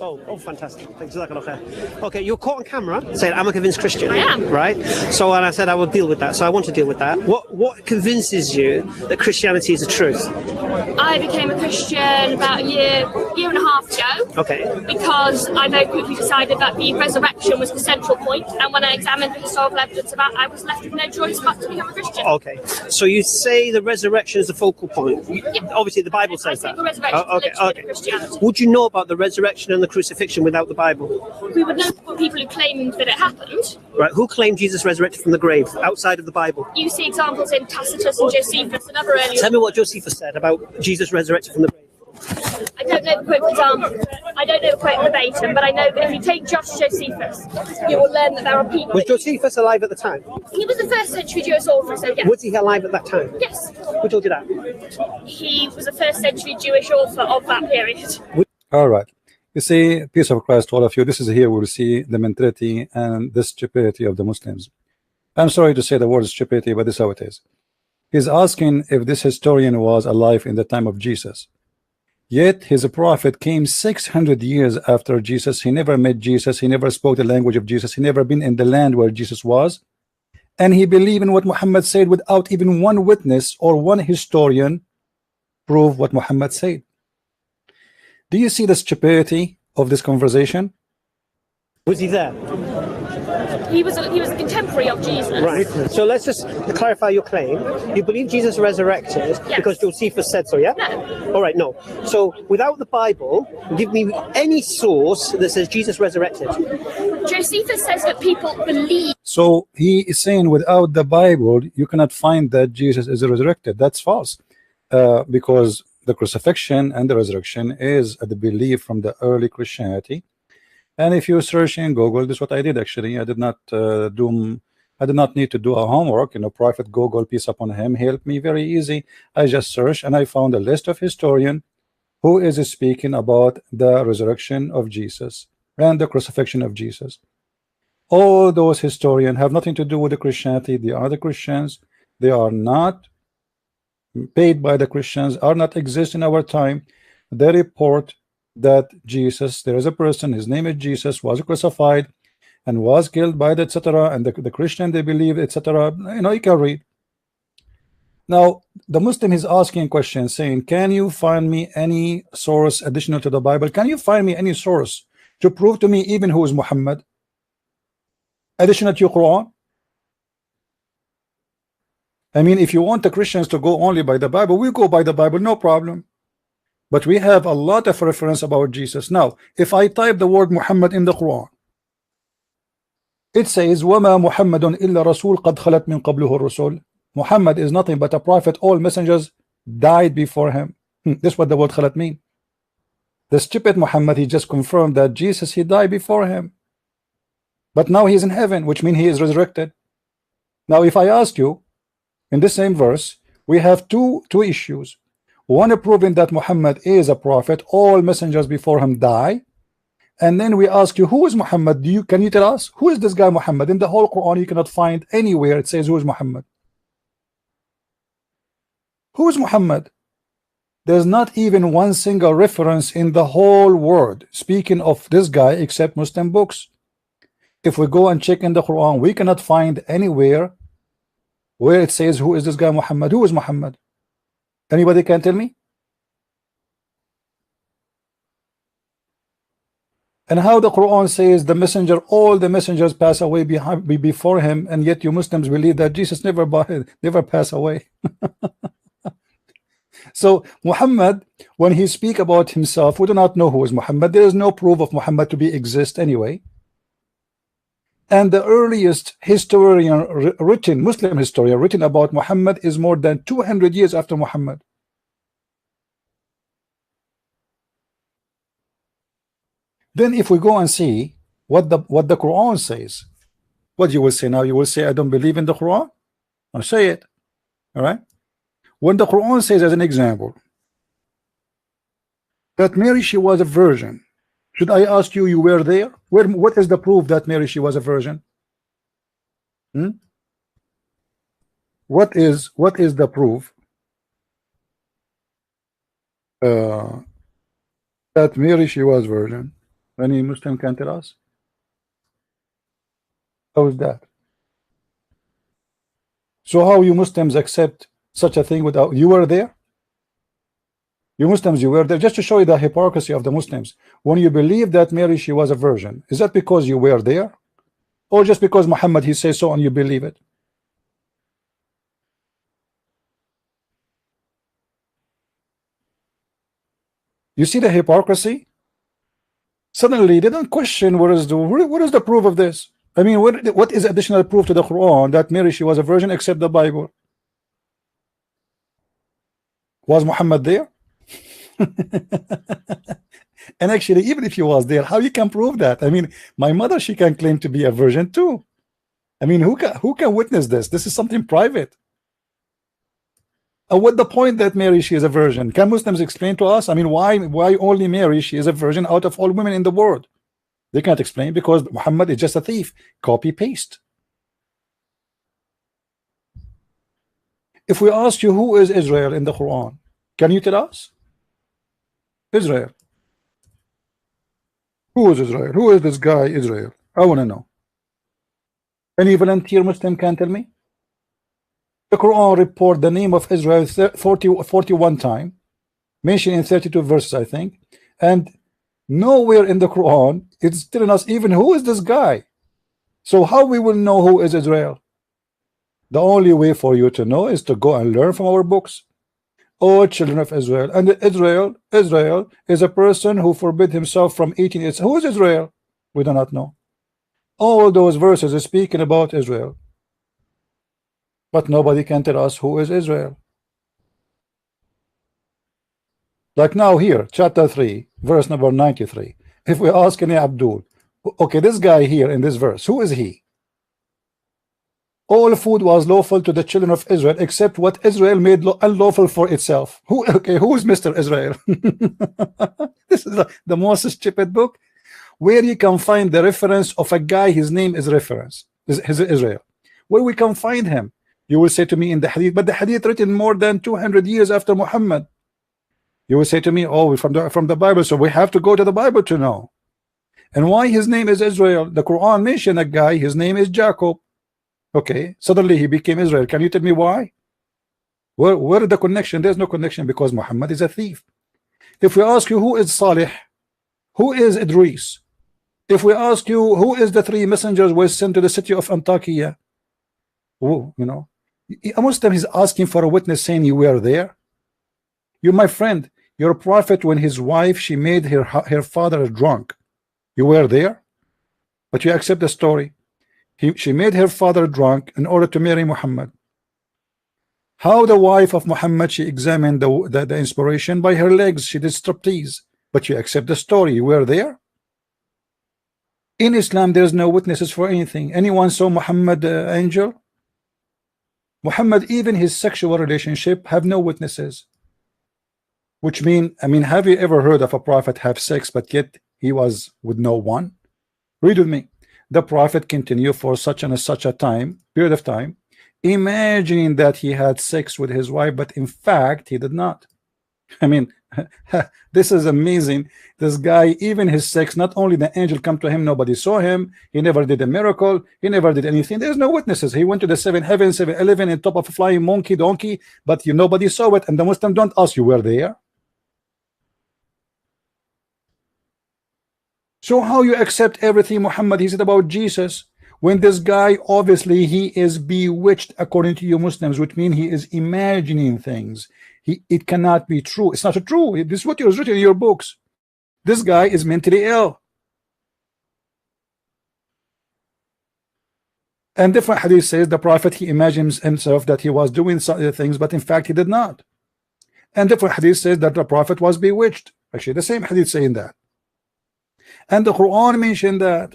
Oh, fantastic. Thanks. Okay, you're caught on camera saying I'm a convinced Christian. I am. Right? So, and I said I will deal with that. So I want to deal with that. What convinces you that Christianity is the truth? I became a Christian about a year and a half ago. Okay. Because I very quickly decided that the resurrection was the central point, and when I examined the historical evidence of that, I was left with no choice but to become a Christian. Okay. So you say the resurrection is the focal point. Yeah. Obviously, the Bible says I that. think the resurrection is literally Christianity. Would you know about the resurrection and the crucifixion without the Bible? We would know from people who claimed that it happened. Right. Who claimed Jesus resurrected from the grave outside of the Bible? You see examples in Tacitus and Josephus and other earlier. Tell me what Josephus said about Jesus resurrected from the grave. I don't know the quote example. I don't know the quote verbatim, but I know that if you take just Josephus, you will learn that there are people. Was Josephus alive at the time? He was the first century Jewish author, so yes. Was he alive at that time? Yes. Who told you that? He was a first century Jewish author of that period. All right. You see, peace of Christ to all of you. This is here we will see the mentality and the stupidity of the Muslims. I'm sorry to say the word stupidity, but this is how it is. He's asking if this historian was alive in the time of Jesus. Yet his prophet came 600 years after Jesus. He never met Jesus. He never spoke the language of Jesus. He never been in the land where Jesus was. And he believed in what Muhammad said without even one witness or one historian prove what Muhammad said. Do you see the stupidity of this conversation? Was he there? He was a contemporary of Jesus. Right. So let's just clarify your claim. You believe Jesus resurrected because Josephus said so, yeah? No. All right, no. So without the Bible, give me any source that says Jesus resurrected. Josephus says that people believe. So he is saying without the Bible, you cannot find that Jesus is resurrected. That's false. Because the crucifixion and the resurrection is the belief from the early Christianity. And if you search in Google, this is what I did actually. I did not need to do a homework. Prophet Google, peace upon him, helped me very easy. I just searched and I found a list of historians who is speaking about the resurrection of Jesus and the crucifixion of Jesus. All those historians have nothing to do with the Christianity. They are the Christians. They are not paid by the Christians, are not exist in our time. They report that Jesus, there is a person, his name is Jesus, was crucified and was killed by the etc. And the Christian, they believe etc. You can read. Now the Muslim is asking questions saying, can you find me any source additional to the Bible? Can you find me any source to prove to me even who is Muhammad additional to your Quran? I mean, if you want the Christians to go only by the Bible, we go by the Bible, no problem. But we have a lot of reference about Jesus. Now, if I type the word Muhammad in the Quran, it says, وَمَا مُحَمَّدٌ إِلَّا رَسُولٌ قَدْ خَلَتْ مِنْ قَبْلُهُ الرُّسُلُ. Muhammad is nothing but a prophet. All messengers died before him. This is what the word khalat mean. The stupid Muhammad, he just confirmed that Jesus, he died before him. But now he's in heaven, which means he is resurrected. Now, if I ask you, in the same verse, we have two issues. One proving that Muhammad is a prophet, all messengers before him die. And then we ask you, who is Muhammad? Can you tell us who is this guy Muhammad? In the whole Quran, you cannot find anywhere it says who is Muhammad. Who is Muhammad? There's not even one single reference in the whole world speaking of this guy except Muslim books. If we go and check in the Quran, we cannot find anywhere where it says who is this guy Muhammad. Who is Muhammad? Anybody can tell me? And how the Quran says the messenger, all the messengers pass away before him, and yet you Muslims believe that Jesus never passed away. So Muhammad, when he speak about himself, we do not know who is Muhammad. There is no proof of Muhammad to be exist anyway. And the earliest historian written, Muslim historian written about Muhammad is more than 200 years after Muhammad. Then if we go and see what the Quran says, what you will say now, you will say, I don't believe in the Quran. I'll say it. All right. When the Quran says, as an example, that Mary, she was a virgin, should I ask you, you were there? What is the proof that Mary, she was a virgin? What is the proof that Mary, she was virgin? Any Muslim can tell us? How is that? So how you Muslims accept such a thing without you were there? You Muslims, you were there. Just to show you the hypocrisy of the Muslims. When you believe that Mary, she was a virgin, is that because you were there? Or just because Muhammad, he says so and you believe it? You see the hypocrisy? Suddenly they don't question what is the proof of this? I mean, what is additional proof to the Quran that Mary, she was a virgin except the Bible? Was Muhammad there? And actually, even if he was there, how you can prove that? I mean, my mother, she can claim to be a virgin too. I mean, who can witness this? This is something private. What the point that Mary, she is a virgin? Can Muslims explain to us? I mean, why only Mary, she is a virgin out of all women in the world? They can't explain because Muhammad is just a thief. Copy paste. If we ask you who is Israel in the Quran, can you tell us? Israel. Who is Israel? Who is this guy Israel? I want to know. Any volunteer Muslim can tell me? The Quran report the name of Israel 41 times, mentioned in 32 verses, I think, and nowhere in the Quran it's telling us even who is this guy. So how we will know who is Israel? The only way for you to know is to go and learn from our books. Oh, children of Israel, and Israel is a person who forbid himself from eating it. Who is Israel? We do not know. All those verses are speaking about Israel, but nobody can tell us who is Israel. Like now here, chapter 3, verse number 93. If we ask any Abdul, okay, this guy here in this verse, who is he? All food was lawful to the children of Israel except what Israel made unlawful for itself. Who is Mr. Israel? This is the most stupid book where you can find the reference of a guy, his name is Israel. Where we can find him? You will say to me in the hadith, but the hadith written more than 200 years after Muhammad. You will say to me, oh, from the Bible, so we have to go to the Bible to know. And why his name is Israel? The Quran mentioned a guy, his name is Jacob. Okay, suddenly he became Israel. Can you tell me why? Where is the connection? There's no connection because Muhammad is a thief. If we ask you who is Salih, who is Idris? If we ask you who is the three messengers were sent to the city of Antakya, you know, a Muslim is asking for a witness saying you were there. You, my friend, your prophet, when his wife, she made her father drunk, you were there, but you accept the story. She made her father drunk in order to marry Muhammad. How the wife of Muhammad, she examined the inspiration by her legs, she did striptease, but you accept the story, you were there. In Islam there's no witnesses for anything. Anyone saw Muhammad angel? Muhammad, even his sexual relationship have no witnesses, which mean, I mean, have you ever heard of a prophet have sex but yet he was with no one? Read with me. The prophet continued for such and such a period of time, imagining that he had sex with his wife, but in fact he did not. I mean, this is amazing. This guy, even his sex, not only the angel come to him, nobody saw him, he never did a miracle, he never did anything, there's no witnesses. He went to the 7 heavens, 7-Eleven on top of a flying donkey, but nobody saw it, and the Muslim don't ask you were there. So how you accept everything Muhammad he said about Jesus when this guy obviously he is bewitched according to you Muslims, which means he is imagining things. It cannot be true. It's not true. This is what was written in your books. This guy is mentally ill. And different hadith says the prophet he imagines himself that he was doing some things, but in fact he did not. And different hadith says that the prophet was bewitched. Actually, the same hadith saying that. And the Quran mentioned that.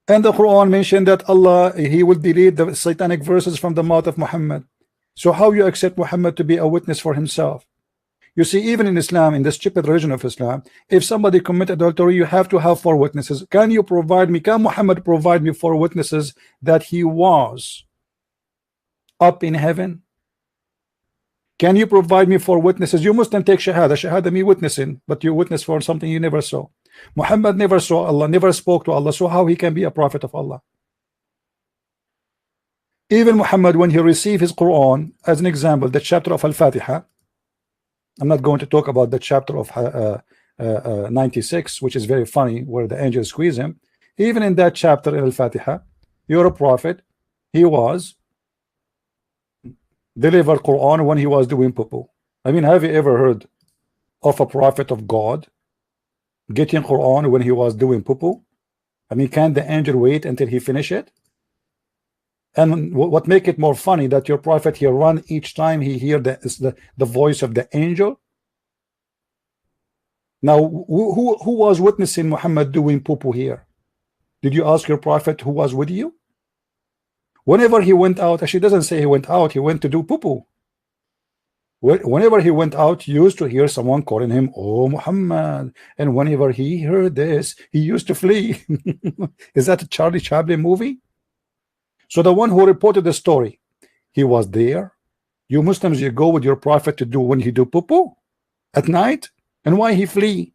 And the Quran mentioned that Allah, he will delete the satanic verses from the mouth of Muhammad. So how you accept Muhammad to be a witness for himself? You see, even in Islam, in the stupid religion of Islam, if somebody commit adultery, you have to have 4 witnesses. Can you provide me, can Muhammad provide me 4 witnesses that he was up in heaven? Can you provide me for witnesses? You Muslim take shahada. Shahada me witnessing, but you witness for something you never saw. Muhammad never saw Allah, never spoke to Allah, so how he can be a prophet of Allah? Even Muhammad, when he received his Quran, as an example, the chapter of Al-Fatiha, I'm not going to talk about the chapter of 96, which is very funny, where the angel squeeze him. Even in that chapter in Al-Fatiha, you're a prophet. He was delivered Quran when he was doing poo-poo. I mean, have you ever heard of a prophet of God getting Quran when he was doing poo-poo? I mean, can the angel wait until he finish it? And what make it more funny that your prophet he run each time he hear the voice of the angel. Now, who was witnessing Muhammad doing poo-poo here? Did you ask your prophet who was with you? Whenever he went out, actually doesn't say he went out, he went to do poo-poo. Whenever he went out, he used to hear someone calling him, "Oh Muhammad," and whenever he heard this, he used to flee. Is that a Charlie Chaplin movie? So the one who reported the story, he was there. You Muslims, you go with your prophet to do when he do poo-poo at night, and why he flee?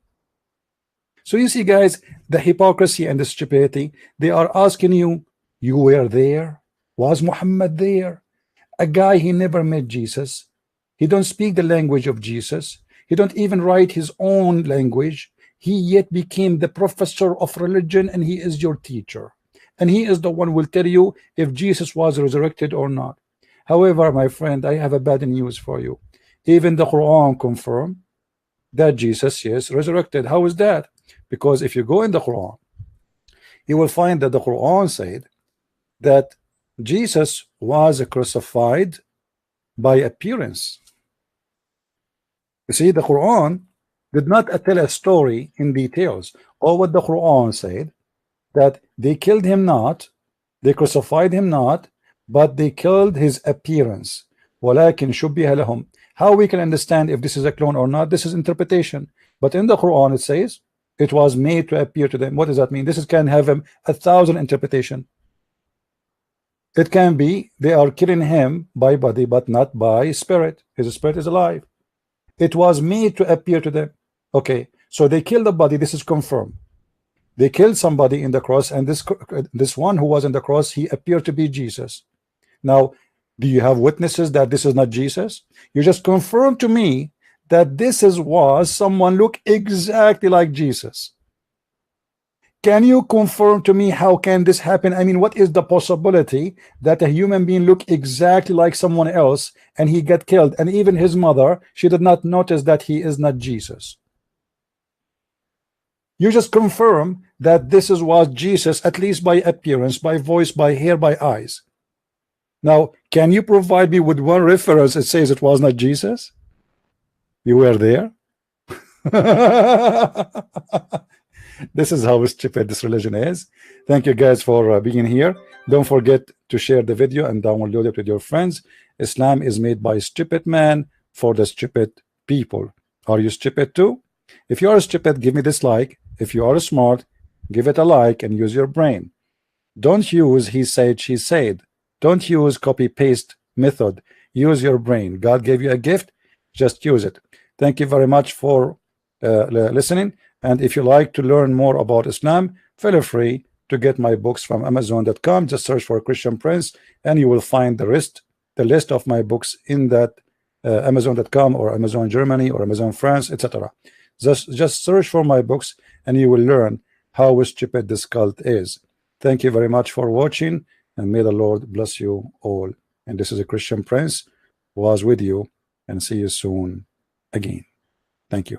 So you see, guys, the hypocrisy and the stupidity. They are asking you, you were there? Was Muhammad there? A guy, he never met Jesus. He don't speak the language of Jesus. He don't even write his own language. He yet became the professor of religion, and he is your teacher. And he is the one who will tell you if Jesus was resurrected or not. However, my friend, I have a bad news for you. Even the Quran confirm that Jesus is resurrected. How is that? Because if you go in the Quran, you will find that the Quran said that Jesus was crucified by appearance. You see, the Quran did not tell a story in details. All what the Quran said, that they killed him not, they crucified him not, but they killed his appearance. وَلَكِنْ شُبِّهَ لَهُمْ. How we can understand if this is a clone or not? This is interpretation. But in the Quran it says it was made to appear to them. What does that mean? This can have 1,000 interpretation. It can be they are killing him by body but not by spirit. His spirit is alive. It was made to appear to them. Okay, so they killed the body. This is confirmed. They killed somebody in the cross, and this one who was in the cross, he appeared to be Jesus. Now, do you have witnesses that this is not Jesus? You just confirmed to me that was someone look exactly like Jesus. Can you confirm to me how can this happen? I mean, what is the possibility that a human being look exactly like someone else and he get killed? And even his mother, she did not notice that he is not Jesus. You just confirm that was Jesus, at least by appearance, by voice, by hair, by eyes. Now, can you provide me with one reference that says it was not Jesus? You were there? This is how stupid this religion is. Thank you guys for being here. Don't forget to share the video and download it with your friends. Islam is made by stupid man for the stupid people. Are you stupid too? If you are stupid, give me this like. If you are smart, give it a like and use your brain. Don't use he said, she said. Don't use copy-paste method. Use your brain. God gave you a gift, just use it. Thank you very much for listening. And if you like to learn more about Islam, feel free to get my books from Amazon.com. Just search for Christian Prince and you will find the list of my books in that Amazon.com or Amazon Germany or Amazon France, etc. Just search for my books and you will learn how stupid this cult is. Thank you very much for watching, and may the Lord bless you all. And this is a Christian Prince, was with you, and see you soon again. Thank you.